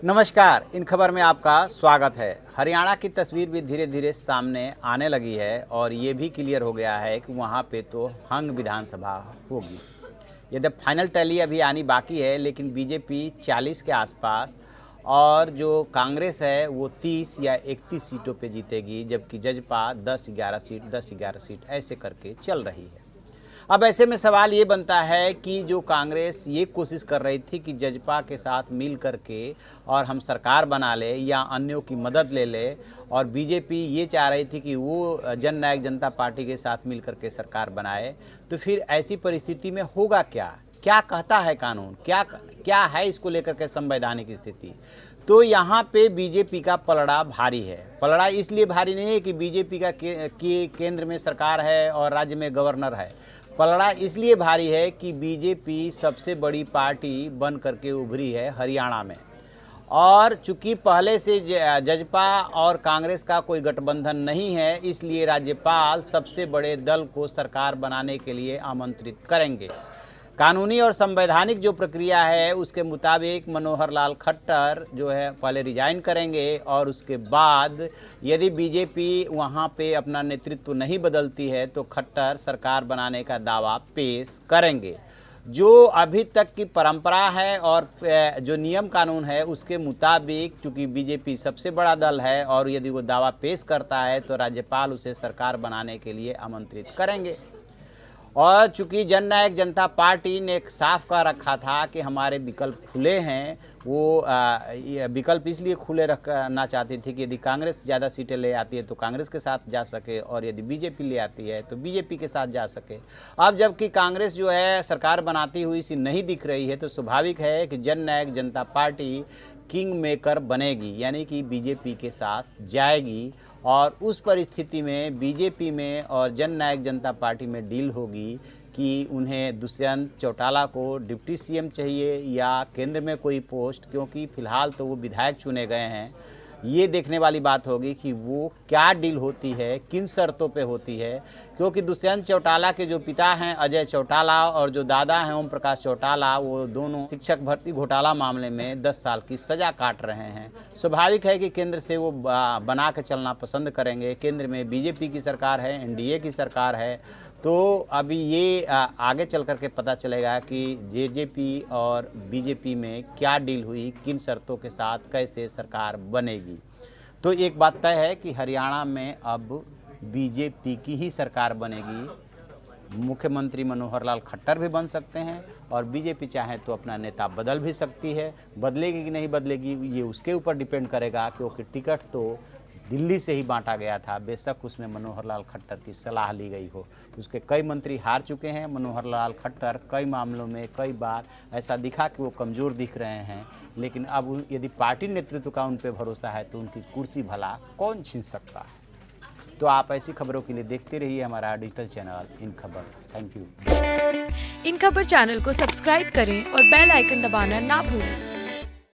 नमस्कार, इन खबर में आपका स्वागत है। हरियाणा की तस्वीर भी धीरे धीरे सामने आने लगी है और ये भी क्लियर हो गया है कि वहाँ पे तो हंग विधानसभा होगी। यदि फाइनल टैली अभी आनी बाकी है, लेकिन बीजेपी 40 के आसपास और जो कांग्रेस है वो 30 या 31 सीटों पे जीतेगी, जबकि जजपा 10-11 सीट ऐसे करके चल रही है। अब ऐसे में सवाल ये बनता है कि जो कांग्रेस ये कोशिश कर रही थी कि जजपा के साथ मिल करके और हम सरकार बना ले या अन्यों की मदद ले ले, और बीजेपी ये चाह रही थी कि वो जन नायक जनता पार्टी के साथ मिल करके सरकार बनाए, तो फिर ऐसी परिस्थिति में होगा क्या? क्या कहता है कानून? क्या है इसको लेकर के संवैधानिक स्थिति? तो यहाँ पे बीजेपी का पलड़ा भारी है। पलड़ा इसलिए भारी नहीं है कि बीजेपी का केंद्र में सरकार है और राज्य में गवर्नर है। पलड़ा इसलिए भारी है कि बीजेपी सबसे बड़ी पार्टी बन करके उभरी है हरियाणा में, और चूंकि पहले से जजपा और कांग्रेस का कोई गठबंधन नहीं है, इसलिए राज्यपाल सबसे बड़े दल को सरकार बनाने के लिए आमंत्रित करेंगे। कानूनी और संवैधानिक जो प्रक्रिया है उसके मुताबिक मनोहर लाल खट्टर जो है पहले रिजाइन करेंगे, और उसके बाद यदि बीजेपी वहाँ पे अपना नेतृत्व नहीं बदलती है तो खट्टर सरकार बनाने का दावा पेश करेंगे। जो अभी तक की परंपरा है और जो नियम कानून है उसके मुताबिक, चूँकि बीजेपी सबसे बड़ा दल है और यदि वो दावा पेश करता है तो राज्यपाल उसे सरकार बनाने के लिए आमंत्रित करेंगे। और चूंकि जन नायक जनता पार्टी ने साफ कह रखा था कि हमारे विकल्प खुले हैं, वो विकल्प इसलिए खुले रखना चाहती थी कि यदि कांग्रेस ज़्यादा सीटें ले आती है तो कांग्रेस के साथ जा सके, और यदि बीजेपी ले आती है तो बीजेपी के साथ जा सके। अब जबकि कांग्रेस जो है सरकार बनाती हुई सी नहीं दिख रही है, तो स्वाभाविक है कि जन नायक जनता पार्टी किंग मेकर बनेगी, यानी कि बीजेपी के साथ जाएगी, और उस परिस्थिति में बीजेपी में और जन नायक जनता पार्टी में डील होगी कि उन्हें दुष्यंत चौटाला को डिप्टी सीएम चाहिए या केंद्र में कोई पोस्ट, क्योंकि फिलहाल तो वो विधायक चुने गए हैं। ये देखने वाली बात होगी कि वो क्या डील होती है, किन शर्तों पे होती है, क्योंकि दुष्यंत चौटाला के जो पिता हैं अजय चौटाला और जो दादा हैं ओम प्रकाश चौटाला, वो दोनों शिक्षक भर्ती घोटाला मामले में 10 साल की सज़ा काट रहे हैं। स्वाभाविक है कि केंद्र से वो बना के चलना पसंद करेंगे। केंद्र में बीजेपी की सरकार है, एनडीए की सरकार है, तो अभी ये आगे चल कर के पता चलेगा कि जेजेपी और बीजेपी में क्या डील हुई, किन शर्तों के साथ कैसे सरकार बनेगी। तो एक बात तय है कि हरियाणा में अब बीजेपी की ही सरकार बनेगी। मुख्यमंत्री मनोहर लाल खट्टर भी बन सकते हैं, और बीजेपी चाहे तो अपना नेता बदल भी सकती है। बदलेगी कि नहीं बदलेगी ये उसके ऊपर डिपेंड करेगा, क्योंकि टिकट तो दिल्ली से ही बांटा गया था। बेशक उसमें मनोहर लाल खट्टर की सलाह ली गई हो, उसके कई मंत्री हार चुके हैं। मनोहर लाल खट्टर कई मामलों में कई बार ऐसा दिखा कि वो कमज़ोर दिख रहे हैं, लेकिन अब यदि पार्टी नेतृत्व का उन पर भरोसा है तो उनकी कुर्सी भला कौन छीन सकता है। तो आप ऐसी खबरों के लिए देखते रहिए हमारा डिजिटल चैनल इन खबर। Thank you. इन खबर चैनल को सब्सक्राइब करें और बेल आइकन दबाना ना भूलें।